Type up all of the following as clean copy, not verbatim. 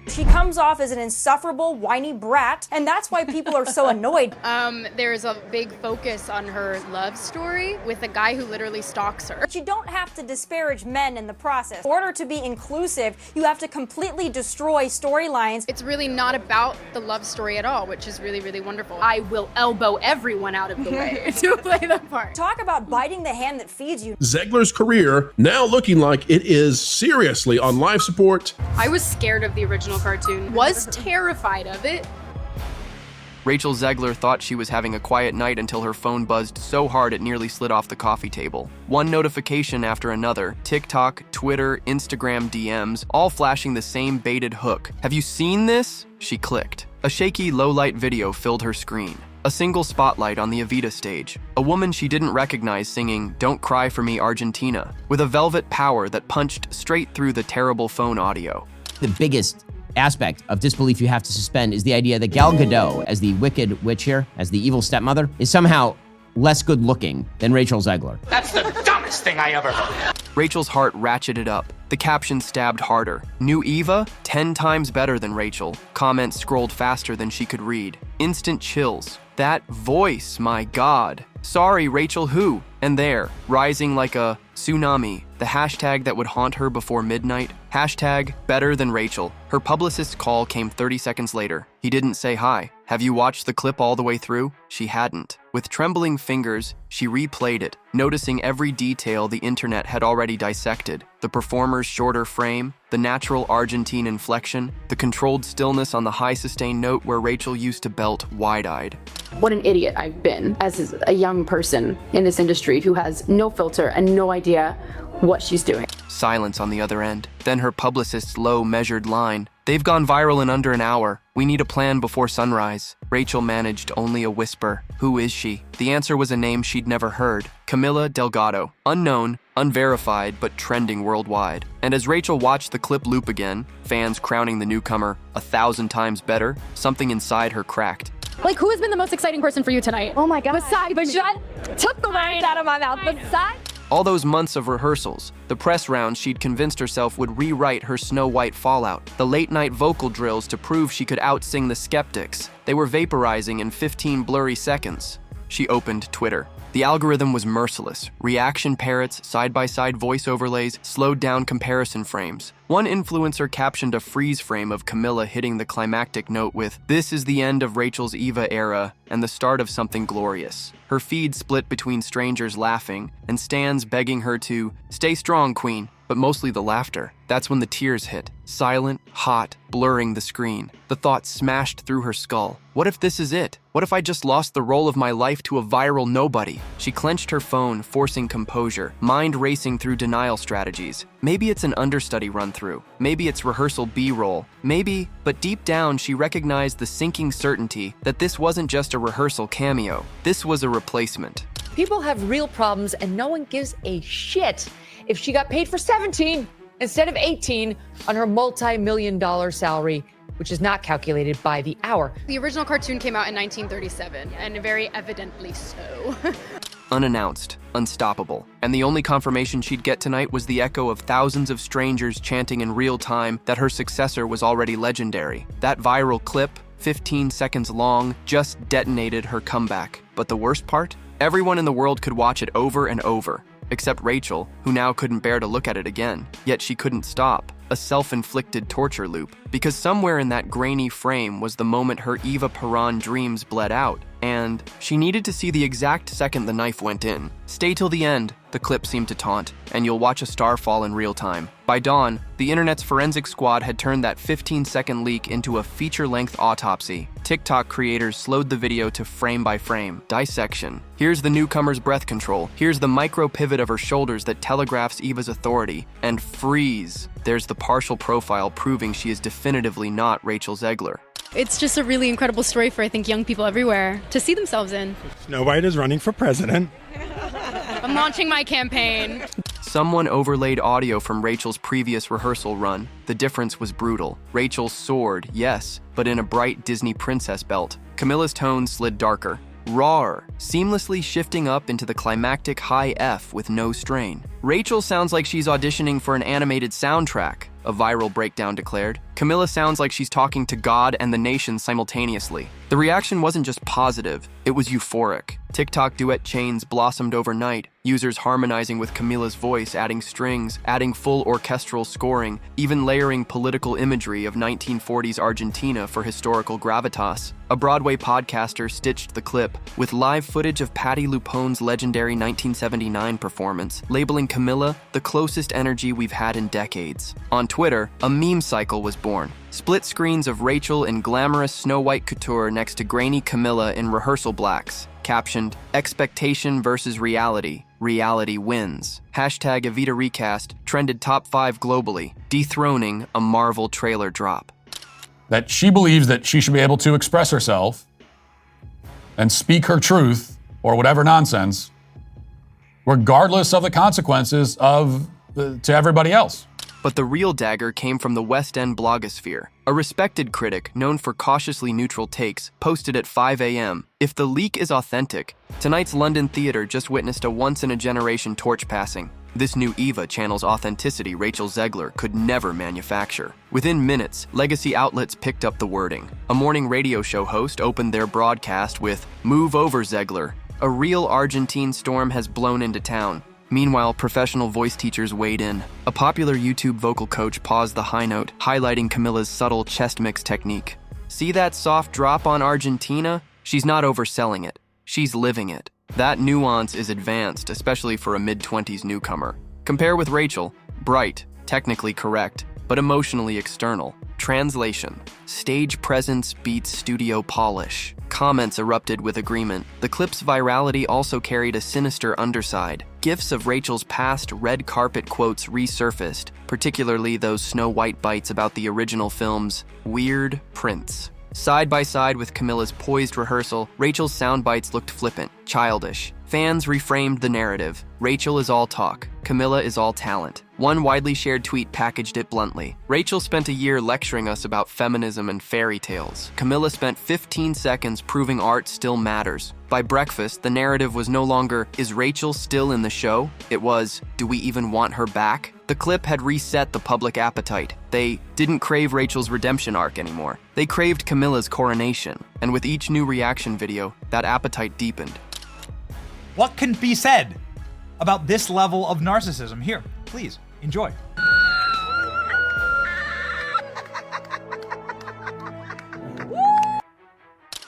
She comes off as an insufferable, whiny brat, and that's why people are so annoyed. There's a big focus on her love story with a guy who literally stalks her. But you don't have to disparage men in the process. In order to be inclusive, you have to completely destroy storylines. It's really not about the love story at all, which is really, really wonderful. I will elbow everyone out of the way to play the part. Talk about biting the hand that feeds you. Zegler's career now looking like it is seriously on life support. I was scared of the original cartoon, was terrified of it. Rachel Zegler thought she was having a quiet night until her phone buzzed so hard it nearly slid off the coffee table. One notification after another, TikTok, Twitter, Instagram DMs, all flashing the same baited hook. Have you seen this? She clicked. A shaky, low-light video filled her screen. A single spotlight on the Evita stage. A woman she didn't recognize singing "Don't Cry for Me, Argentina," with a velvet power that punched straight through the terrible phone audio. The biggest aspect of disbelief you have to suspend is the idea that Gal Gadot, as the wicked witch here, as the evil stepmother, is somehow less good looking than Rachel Zegler. That's the dumbest thing I ever heard. Rachel's heart ratcheted up. The caption stabbed harder. New Eva? 10 times better than Rachel. Comments scrolled faster than she could read. Instant chills. That voice, my God. Sorry, Rachel who? And there, rising like a tsunami, the hashtag that would haunt her before midnight. Hashtag better than Rachel. Her publicist's call came 30 seconds later. He didn't say hi. Have you watched the clip all the way through? She hadn't. With trembling fingers, she replayed it, noticing every detail the internet had already dissected. The performer's shorter frame, the natural Argentine inflection, the controlled stillness on the high sustained note where Rachel used to belt wide-eyed. What an idiot I've been as a young person in this industry who has no filter and no idea what she's doing. Silence on the other end. Then her publicist's low, measured line. They've gone viral in under an hour. We need a plan before sunrise. Rachel managed only a whisper. Who is she? The answer was a name she'd never heard. Camila Delgado. Unknown, unverified, but trending worldwide. And as Rachel watched the clip loop again, fans crowning the newcomer 1,000 times better, something inside her cracked. Like, who has been the most exciting person for you tonight? Oh my God. Besides, took the words out of my mouth. Besides. All those months of rehearsals, the press rounds she'd convinced herself would rewrite her Snow White fallout, the late-night vocal drills to prove she could outsing the skeptics. They were vaporizing in 15 blurry seconds. She opened Twitter. The algorithm was merciless. Reaction parrots, side-by-side voice overlays, slowed down comparison frames. One influencer captioned a freeze frame of Camila hitting the climactic note with, "This is the end of Rachel's Eva era and the start of something glorious." Her feed split between strangers laughing and stans begging her to, "Stay strong, queen," but mostly the laughter. That's when the tears hit. Silent, hot, blurring the screen. The thought smashed through her skull. What if this is it? What if I just lost the role of my life to a viral nobody? She clenched her phone, forcing composure, mind racing through denial strategies. Maybe it's an understudy run-through. Maybe it's rehearsal B-roll. Maybe, but deep down she recognized the sinking certainty that this wasn't just a rehearsal cameo. This was a replacement. People have real problems and no one gives a shit if she got paid for 17 instead of 18 on her multi-million-dollar salary, which is not calculated by the hour. The original cartoon came out in 1937, and very evidently so. Unannounced, unstoppable. And the only confirmation she'd get tonight was the echo of thousands of strangers chanting in real time that her successor was already legendary. That viral clip, 15 seconds long, just detonated her comeback. But the worst part? Everyone in the world could watch it over and over. Except Rachel, who now couldn't bear to look at it again. Yet she couldn't stop. A self-inflicted torture loop. Because somewhere in that grainy frame was the moment her Eva Peron dreams bled out. And she needed to see the exact second the knife went in. Stay till the end, the clip seemed to taunt, and you'll watch a star fall in real time. By dawn, the internet's forensic squad had turned that 15-second leak into a feature-length autopsy. TikTok creators slowed the video to frame-by-frame dissection. Here's the newcomer's breath control. Here's the micro-pivot of her shoulders that telegraphs Eva's authority. And freeze. There's the partial profile proving she is definitively not Rachel Zegler. It's just a really incredible story for, I think, young people everywhere to see themselves in. Snow White is running for president. I'm launching my campaign. Someone overlaid audio from Rachel's previous rehearsal run. The difference was brutal. Rachel soared, yes, but in a bright Disney princess belt. Camila's tone slid darker. Rawer, seamlessly shifting up into the climactic high F with no strain. Rachel sounds like she's auditioning for an animated soundtrack, a viral breakdown declared. Camila sounds like she's talking to God and the nation simultaneously. The reaction wasn't just positive, it was euphoric. TikTok duet chains blossomed overnight, users harmonizing with Camila's voice, adding strings, adding full orchestral scoring, even layering political imagery of 1940s Argentina for historical gravitas. A Broadway podcaster stitched the clip with live footage of Patti LuPone's legendary 1979 performance, labeling Camila the closest energy we've had in decades. On Twitter, a meme cycle was born. Split screens of Rachel in glamorous Snow White couture next to grainy Camila in rehearsal blacks, captioned, "Expectation versus reality. Reality wins." Hashtag Evita recast trended top 5 globally, dethroning a Marvel trailer drop. That she believes that she should be able to express herself and speak her truth or whatever nonsense, regardless of the consequences to everybody else. But the real dagger came from the West End blogosphere. A respected critic, known for cautiously neutral takes, posted at 5 a.m. If the leak is authentic, tonight's London theater just witnessed a once-in-a-generation torch passing. This new Eva channels authenticity Rachel Zegler could never manufacture. Within minutes, legacy outlets picked up the wording. A morning radio show host opened their broadcast with, "Move over, Zegler. A real Argentine storm has blown into town." Meanwhile, professional voice teachers weighed in. A popular YouTube vocal coach paused the high note, highlighting Camila's subtle chest mix technique. "See that soft drop on Argentina? She's not overselling it. She's living it." That nuance is advanced, especially for a mid-20s newcomer. Compare with Rachel, bright, technically correct, but emotionally external. Translation: stage presence beats studio polish. Comments erupted with agreement. The clip's virality also carried a sinister underside. GIFs of Rachel's past red carpet quotes resurfaced, particularly those Snow White bites about the original film's weird prince. Side by side with Camila's poised rehearsal, Rachel's sound bites looked flippant, childish. Fans reframed the narrative. Rachel is all talk. Camila is all talent. One widely shared tweet packaged it bluntly. Rachel spent a year lecturing us about feminism and fairy tales. Camila spent 15 seconds proving art still matters. By breakfast, the narrative was no longer, "Is Rachel still in the show?" It was, "Do we even want her back?" The clip had reset the public appetite. They didn't crave Rachel's redemption arc anymore. They craved Camila's coronation. And with each new reaction video, that appetite deepened. What can be said about this level of narcissism? Here, please, enjoy.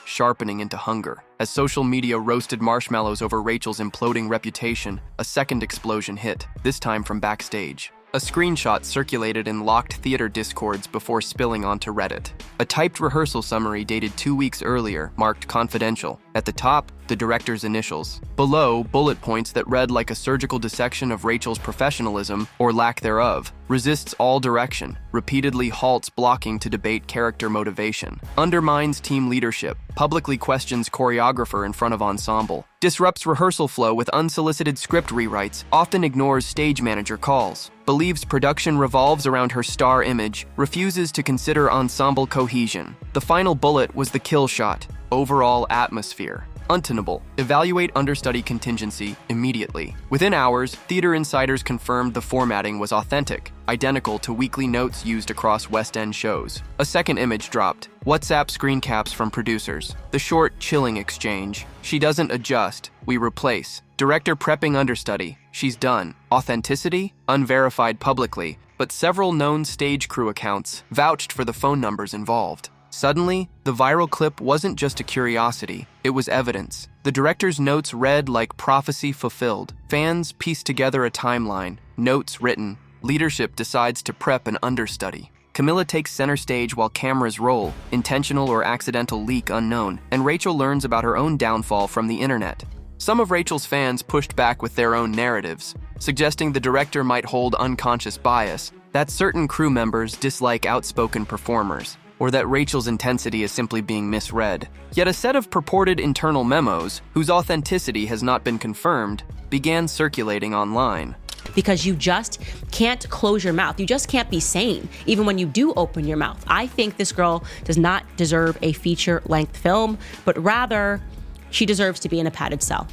Sharpening into hunger. As social media roasted marshmallows over Rachel's imploding reputation, a second explosion hit, this time from Backstage. A screenshot circulated in locked theater discords before spilling onto Reddit. A typed rehearsal summary dated 2 weeks earlier, marked confidential. At the top, the director's initials. Below, bullet points that read like a surgical dissection of Rachel's professionalism, or lack thereof. Resists all direction, repeatedly halts blocking to debate character motivation. Undermines team leadership, publicly questions choreographer in front of ensemble. Disrupts rehearsal flow with unsolicited script rewrites, often ignores stage manager calls. Believes production revolves around her star image, refuses to consider ensemble cohesion. The final bullet was the kill shot. Overall atmosphere. Untenable. Evaluate understudy contingency immediately. Within hours, theater insiders confirmed the formatting was authentic, identical to weekly notes used across West End shows. A second image dropped. WhatsApp screen caps from producers. The short, chilling exchange. "She doesn't adjust. We replace." Director prepping understudy. "She's done." Authenticity? Unverified publicly, but several known stage crew accounts vouched for the phone numbers involved. Suddenly, the viral clip wasn't just a curiosity, it was evidence. The director's notes read like prophecy fulfilled. Fans pieced together a timeline, notes written. Leadership decides to prep an understudy. Camila takes center stage while cameras roll, intentional or accidental leak unknown, and Rachel learns about her own downfall from the internet. Some of Rachel's fans pushed back with their own narratives, suggesting the director might hold unconscious bias, that certain crew members dislike outspoken performers, or that Rachel's intensity is simply being misread. Yet a set of purported internal memos, whose authenticity has not been confirmed, began circulating online. Because you just can't close your mouth. You just can't be sane, even when you do open your mouth. I think this girl does not deserve a feature-length film, but rather, she deserves to be in a padded cell.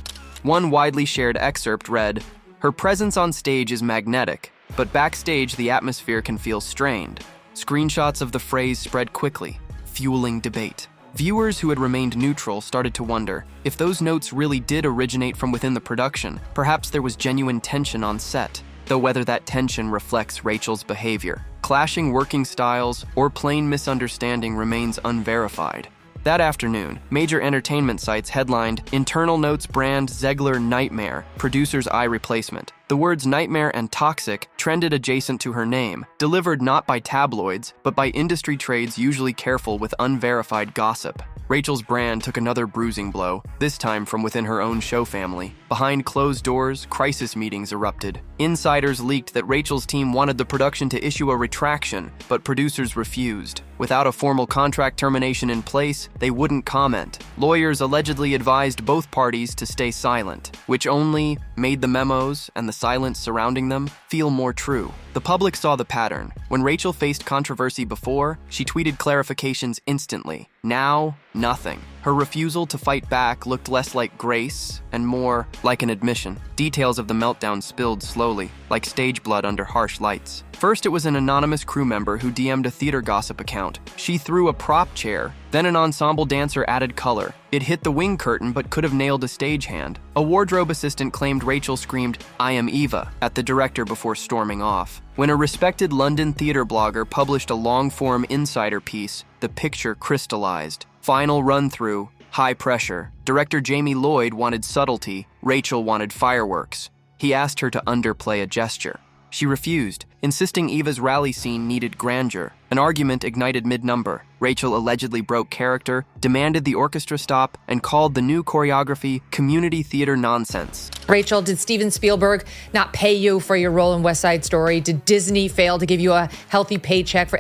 One widely shared excerpt read, Her presence on stage is magnetic, but backstage the atmosphere can feel strained. Screenshots of the phrase spread quickly, fueling debate. Viewers who had remained neutral started to wonder if those notes really did originate from within the production. Perhaps there was genuine tension on set, though whether that tension reflects Rachel's behavior, clashing working styles, or plain misunderstanding remains unverified. That afternoon, major entertainment sites headlined Internal Notes brand Zegler Nightmare, producer's eye replacement. The words nightmare and toxic trended adjacent to her name, delivered not by tabloids, but by industry trades usually careful with unverified gossip. Rachel's brand took another bruising blow, this time from within her own show family. Behind closed doors, crisis meetings erupted. Insiders leaked that Rachel's team wanted the production to issue a retraction, but producers refused. Without a formal contract termination in place, they wouldn't comment. Lawyers allegedly advised both parties to stay silent, which only made the memos and the silence surrounding them feel more true. The public saw the pattern. When Rachel faced controversy before, she tweeted clarifications instantly. Now, nothing. Her refusal to fight back looked less like grace and more like an admission. Details of the meltdown spilled slowly, like stage blood under harsh lights. First, it was an anonymous crew member who DM'd a theater gossip account. She threw a prop chair, then an ensemble dancer added color. It hit the wing curtain but could have nailed a stagehand. A wardrobe assistant claimed Rachel screamed, "I am Eva," at the director before storming off. When a respected London theater blogger published a long-form insider piece, the picture crystallized. Final run-through, high pressure. Director Jamie Lloyd wanted subtlety, Rachel wanted fireworks. He asked her to underplay a gesture. She refused, insisting Eva's rally scene needed grandeur. An argument ignited mid-number. Rachel allegedly broke character, demanded the orchestra stop, and called the new choreography community theater nonsense. Rachel, did Steven Spielberg not pay you for your role in West Side Story? Did Disney fail to give you a healthy paycheck for,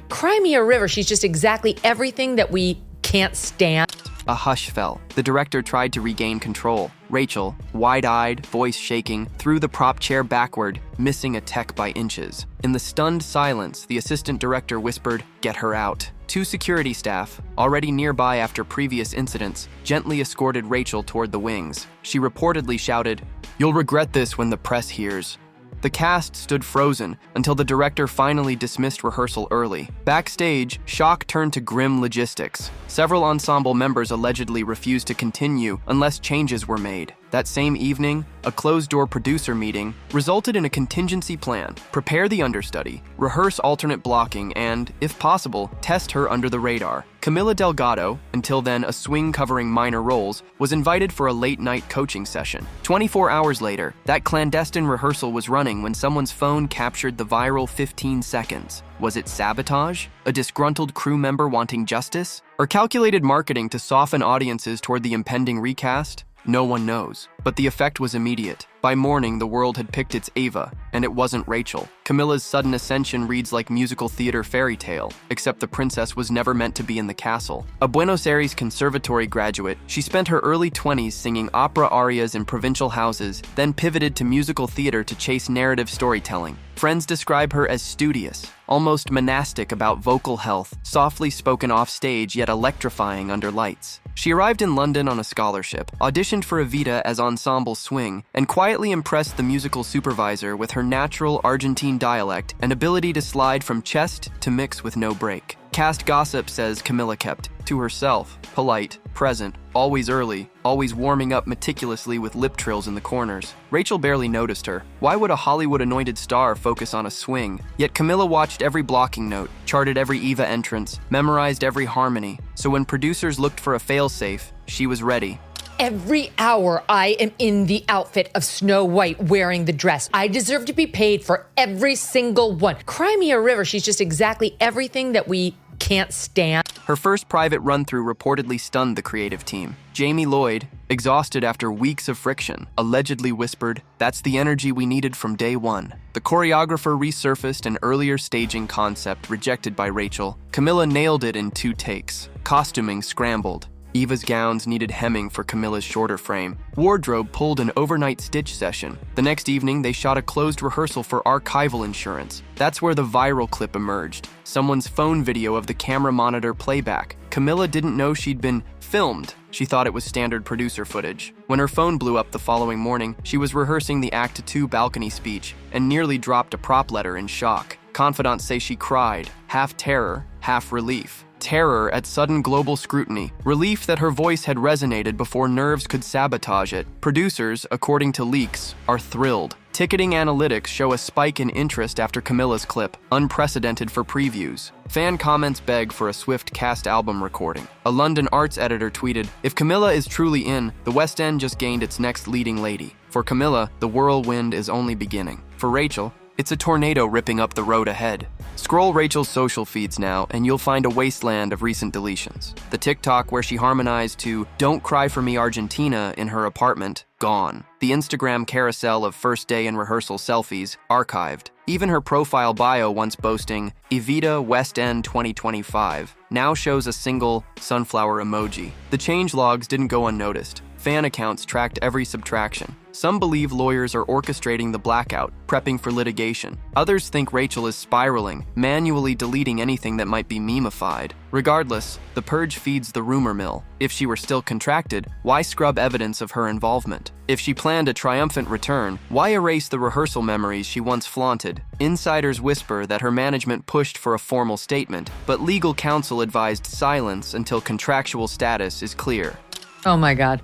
Cry Me a River? She's just exactly everything that we can't stand. A hush fell. The director tried to regain control. Rachel, wide-eyed, voice shaking, threw the prop chair backward, missing a tech by inches. In the stunned silence, the assistant director whispered, "Get her out." Two security staff, already nearby after previous incidents, gently escorted Rachel toward the wings. She reportedly shouted, "You'll regret this when the press hears." The cast stood frozen until the director finally dismissed rehearsal early. Backstage, shock turned to grim logistics. Several ensemble members allegedly refused to continue unless changes were made. That same evening, a closed-door producer meeting resulted in a contingency plan. Prepare the understudy, rehearse alternate blocking, and, if possible, test her under the radar. Camila Delgado, until then a swing covering minor roles, was invited for a late-night coaching session. 24 hours later, that clandestine rehearsal was running when someone's phone captured the viral 15 seconds. Was it sabotage? A disgruntled crew member wanting justice? Or calculated marketing to soften audiences toward the impending recast? No one knows, but the effect was immediate. By morning, the world had picked its Eva, and it wasn't Rachel. Camila's sudden ascension reads like musical theater fairy tale, except the princess was never meant to be in the castle. A Buenos Aires conservatory graduate, she spent her early 20s singing opera arias in provincial houses, then pivoted to musical theater to chase narrative storytelling. Friends describe her as studious, almost monastic about vocal health, softly spoken off stage yet electrifying under lights. She arrived in London on a scholarship, auditioned for Evita as ensemble swing, and quietly impressed the musical supervisor with her natural Argentine dialect and ability to slide from chest to mix with no break. Cast gossip says Camila kept to herself, polite, present, always early, always warming up meticulously with lip trills in the corners. Rachel barely noticed her. Why would a Hollywood-anointed star focus on a swing? Yet Camila watched every blocking note, charted every Eva entrance, memorized every harmony. So when producers looked for a failsafe, she was ready. Every hour I am in the outfit of Snow White wearing the dress. I deserve to be paid for every single one. Cry Me a River, she's just exactly everything that we can't stand. Her first private run-through reportedly stunned the creative team. Jamie Lloyd, exhausted after weeks of friction, allegedly whispered, "That's the energy we needed from day one." The choreographer resurfaced an earlier staging concept rejected by Rachel. Camila nailed it in 2 takes. Costuming scrambled. Eva's gowns needed hemming for Camila's shorter frame. Wardrobe pulled an overnight stitch session. The next evening, they shot a closed rehearsal for archival insurance. That's where the viral clip emerged. Someone's phone video of the camera monitor playback. Camila didn't know she'd been filmed. She thought it was standard producer footage. When her phone blew up the following morning, she was rehearsing the Act 2 balcony speech and nearly dropped a prop letter in shock. Confidants say she cried, half terror, half relief. Terror at sudden global scrutiny, relief that her voice had resonated before nerves could sabotage it. Producers, according to leaks, are thrilled. Ticketing analytics show a spike in interest after Camila's clip, unprecedented for previews. Fan comments beg for a swift cast album recording. A London arts editor tweeted, "If Camila is truly in, the West End just gained its next leading lady. For Camila, the whirlwind is only beginning. For Rachel, it's a tornado ripping up the road ahead." Scroll Rachel's social feeds now, and you'll find a wasteland of recent deletions. The TikTok where she harmonized to "Don't Cry For Me Argentina" in her apartment, gone. The Instagram carousel of first day and rehearsal selfies, archived. Even her profile bio once boasting, "Evita West End 2025, now shows a single sunflower emoji. The changelogs didn't go unnoticed. Fan accounts tracked every subtraction. Some believe lawyers are orchestrating the blackout, prepping for litigation. Others think Rachel is spiraling, manually deleting anything that might be meme-ified. Regardless, the purge feeds the rumor mill. If she were still contracted, why scrub evidence of her involvement? If she planned a triumphant return, why erase the rehearsal memories she once flaunted? Insiders whisper that her management pushed for a formal statement, but legal counsel advised silence until contractual status is clear. Oh my God.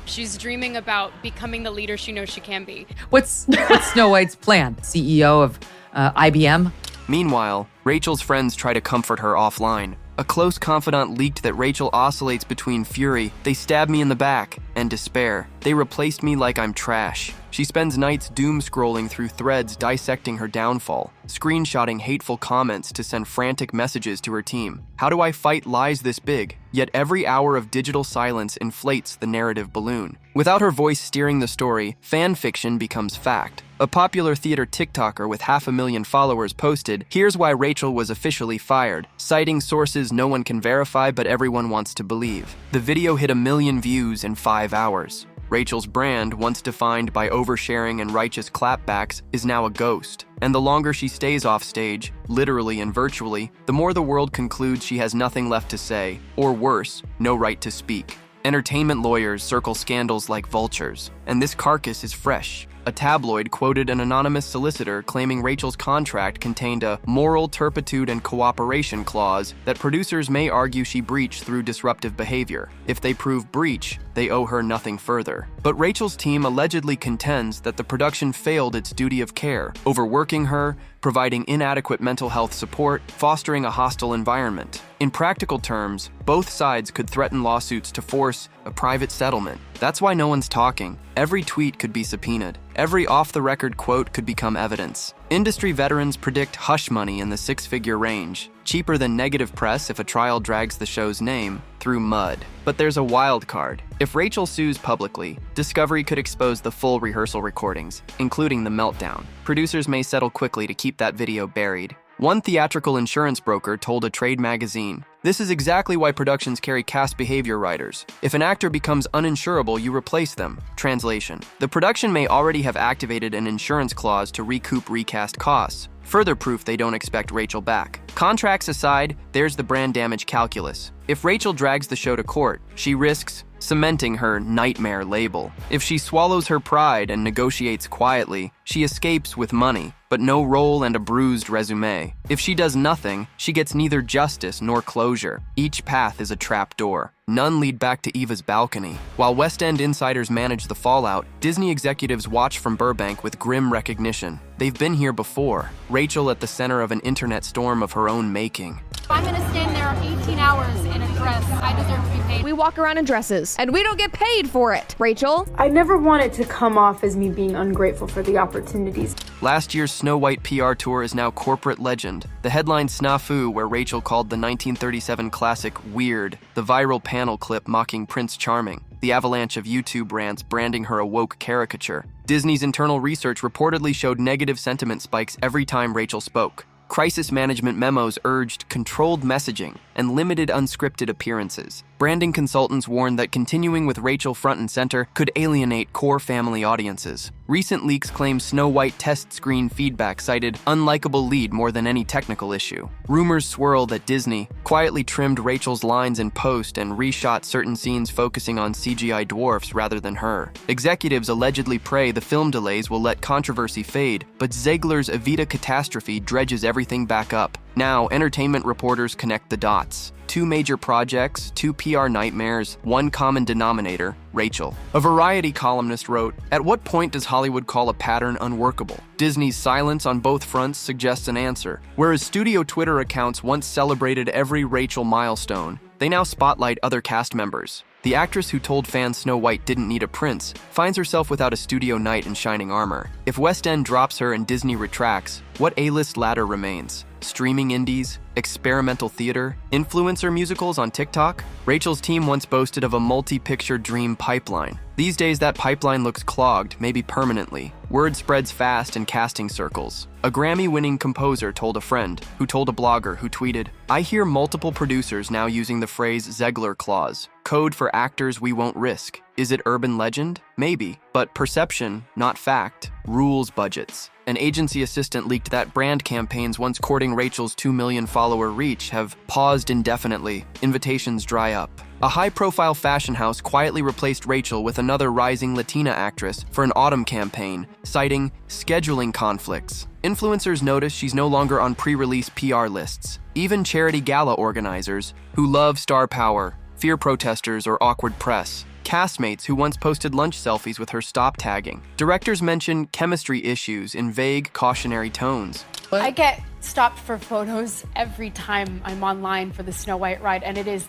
She's dreaming about becoming the leader she knows she can be. What's Snow White's plan? CEO of IBM? Meanwhile, Rachel's friends try to comfort her offline. A close confidant leaked that Rachel oscillates between fury, "They stabbed me in the back," and despair, "They replaced me like I'm trash." She spends nights doom-scrolling through threads dissecting her downfall, screenshotting hateful comments to send frantic messages to her team. How do I fight lies this big? Yet every hour of digital silence inflates the narrative balloon. Without her voice steering the story, fan fiction becomes fact. A popular theater TikToker with 500,000 followers posted, "Here's why Rachel was officially fired," citing sources no one can verify but everyone wants to believe. The video hit 1 million views in 5 hours. Rachel's brand, once defined by oversharing and righteous clapbacks, is now a ghost. And the longer she stays off stage, literally and virtually, the more the world concludes she has nothing left to say, or worse, no right to speak. Entertainment lawyers circle scandals like vultures, and this carcass is fresh. A tabloid quoted an anonymous solicitor claiming Rachel's contract contained a moral turpitude and cooperation clause that producers may argue she breached through disruptive behavior. If they prove breach, they owe her nothing further. But Rachel's team allegedly contends that the production failed its duty of care, overworking her, providing inadequate mental health support, fostering a hostile environment. In practical terms, both sides could threaten lawsuits to force a private settlement. That's why no one's talking. Every tweet could be subpoenaed. Every off-the-record quote could become evidence. Industry veterans predict hush money in the 6-figure range, cheaper than negative press if a trial drags the show's name through mud. But there's a wild card. If Rachel sues publicly, Discovery could expose the full rehearsal recordings, including the meltdown. Producers may settle quickly to keep that video buried. One theatrical insurance broker told a trade magazine, "This is exactly why productions carry cast behavior writers. If an actor becomes uninsurable, you replace them." Translation: the production may already have activated an insurance clause to recoup recast costs. Further proof they don't expect Rachel back. Contracts aside, there's the brand damage calculus. If Rachel drags the show to court, she risks cementing her nightmare label. If she swallows her pride and negotiates quietly, she escapes with money, but no role and a bruised resume. If she does nothing, she gets neither justice nor closure. Each path is a trap door. None lead back to Eva's balcony. While West End insiders manage the fallout, Disney executives watch from Burbank with grim recognition. They've been here before. Rachel at the center of an internet storm of her own making. I'm gonna stand there 18 hours in a dress. I deserve to be paid. We walk around in dresses, and we don't get paid for it. Rachel? I never want it to come off as me being ungrateful for the opportunities. Last year's Snow White PR tour is now corporate legend. The headline snafu where Rachel called the 1937 classic weird, the viral panel clip mocking Prince Charming, the avalanche of YouTube rants branding her a woke caricature. Disney's internal research reportedly showed negative sentiment spikes every time Rachel spoke. Crisis management memos urged controlled messaging and limited unscripted appearances. Branding consultants warned that continuing with Rachel front and center could alienate core family audiences. Recent leaks claim Snow White test screen feedback cited unlikable lead more than any technical issue. Rumors swirl that Disney quietly trimmed Rachel's lines in post and reshot certain scenes focusing on CGI dwarfs rather than her. Executives allegedly pray the film delays will let controversy fade, but Zegler's Evita catastrophe dredges everything back up. Now, entertainment reporters connect the dots. 2 major projects, 2 PR nightmares, 1 common denominator, Rachel. A Variety columnist wrote, "At what point does Hollywood call a pattern unworkable? Disney's silence on both fronts suggests an answer. Whereas studio Twitter accounts once celebrated every Rachel milestone, they now spotlight other cast members. The actress who told fans Snow White didn't need a prince finds herself without a studio knight in shining armor. If West End drops her and Disney retracts, what A-list ladder remains? Streaming indies? Experimental theater? Influencer musicals on TikTok? Rachel's team once boasted of a multi-picture dream pipeline. These days that pipeline looks clogged, maybe permanently. Word spreads fast in casting circles. A Grammy-winning composer told a friend, who told a blogger, who tweeted, "I hear multiple producers now using the phrase Zegler clause, code for actors we won't risk. Is it urban legend? Maybe, but perception, not fact, rules budgets." An agency assistant leaked that brand campaigns once courting Rachel's 2 million follower reach have paused indefinitely. Invitations dry up. A high-profile fashion house quietly replaced Rachel with another rising Latina actress for an autumn campaign, citing scheduling conflicts. Influencers notice she's no longer on pre-release PR lists. Even charity gala organizers, who love star power, fear protesters or awkward press. Castmates who once posted lunch selfies with her stop tagging. Directors mention chemistry issues in vague, cautionary tones. I get stopped for photos every time I'm online for the Snow White ride, and it is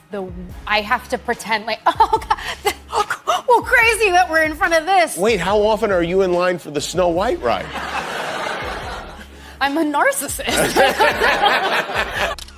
I have to pretend like, oh God, well, crazy that we're in front of this. Wait, how often are you in line for the Snow White ride? I'm a narcissist.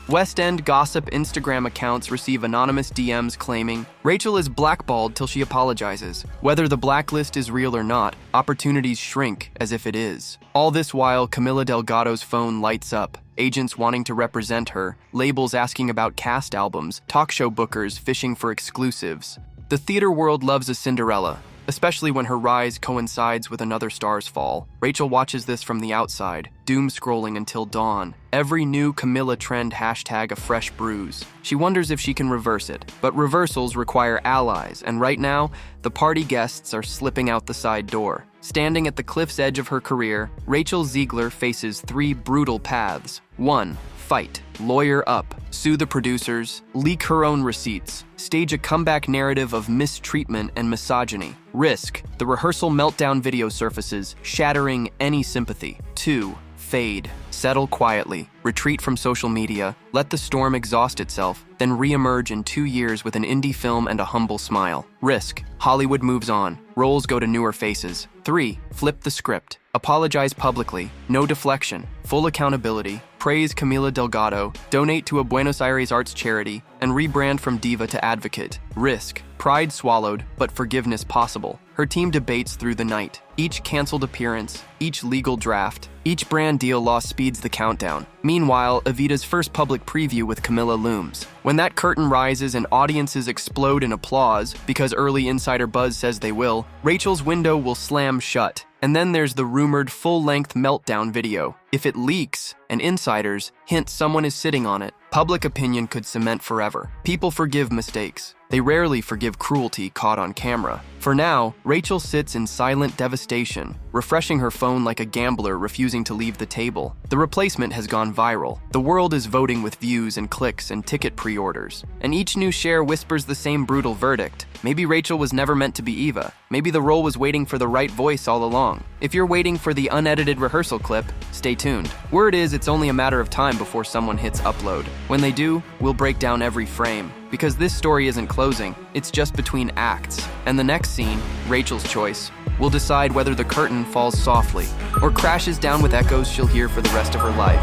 West End gossip Instagram accounts receive anonymous DMs claiming, "Rachel is blackballed till she apologizes. Whether the blacklist is real or not, opportunities shrink as if it is." All this while, Camila Delgado's phone lights up. Agents wanting to represent her, labels asking about cast albums, talk show bookers fishing for exclusives. The theater world loves a Cinderella, especially when her rise coincides with another star's fall. Rachel watches this from the outside, doom scrolling until dawn. Every new Camila trend hashtag a fresh bruise. She wonders if she can reverse it, but reversals require allies, and right now, the party guests are slipping out the side door. Standing at the cliff's edge of her career, Rachel Zegler faces 3 brutal paths. 1. Fight, lawyer up, sue the producers, leak her own receipts, stage a comeback narrative of mistreatment and misogyny. Risk, the rehearsal meltdown video surfaces, shattering any sympathy. 2. Fade, settle quietly, retreat from social media, let the storm exhaust itself, then re-emerge in 2 years with an indie film and a humble smile. Risk, Hollywood moves on, roles go to newer faces. 3. Flip the script, apologize publicly, no deflection, full accountability, praise Camila Delgado, donate to a Buenos Aires arts charity, and rebrand from diva to advocate. Risk, pride swallowed, but forgiveness possible. Her team debates through the night. Each canceled appearance, each legal draft, each brand deal loss speeds the countdown. Meanwhile, Evita's first public preview with Camila looms. When that curtain rises and audiences explode in applause, because early insider buzz says they will, Rachel's window will slam shut. And then there's the rumored full-length meltdown video. If it leaks, and insiders hint someone is sitting on it, public opinion could cement forever. People forgive mistakes. They rarely forgive cruelty caught on camera. For now, Rachel sits in silent devastation, refreshing her phone like a gambler refusing to leave the table. The replacement has gone viral. The world is voting with views and clicks and ticket pre-orders. And each new share whispers the same brutal verdict. Maybe Rachel was never meant to be Eva. Maybe the role was waiting for the right voice all along. If you're waiting for the unedited rehearsal clip, stay tuned. Word is it's only a matter of time before someone hits upload. When they do, we'll break down every frame. Because this story isn't closing, it's just between acts. And the next scene, Rachel's choice, will decide whether the curtain falls softly or crashes down with echoes she'll hear for the rest of her life.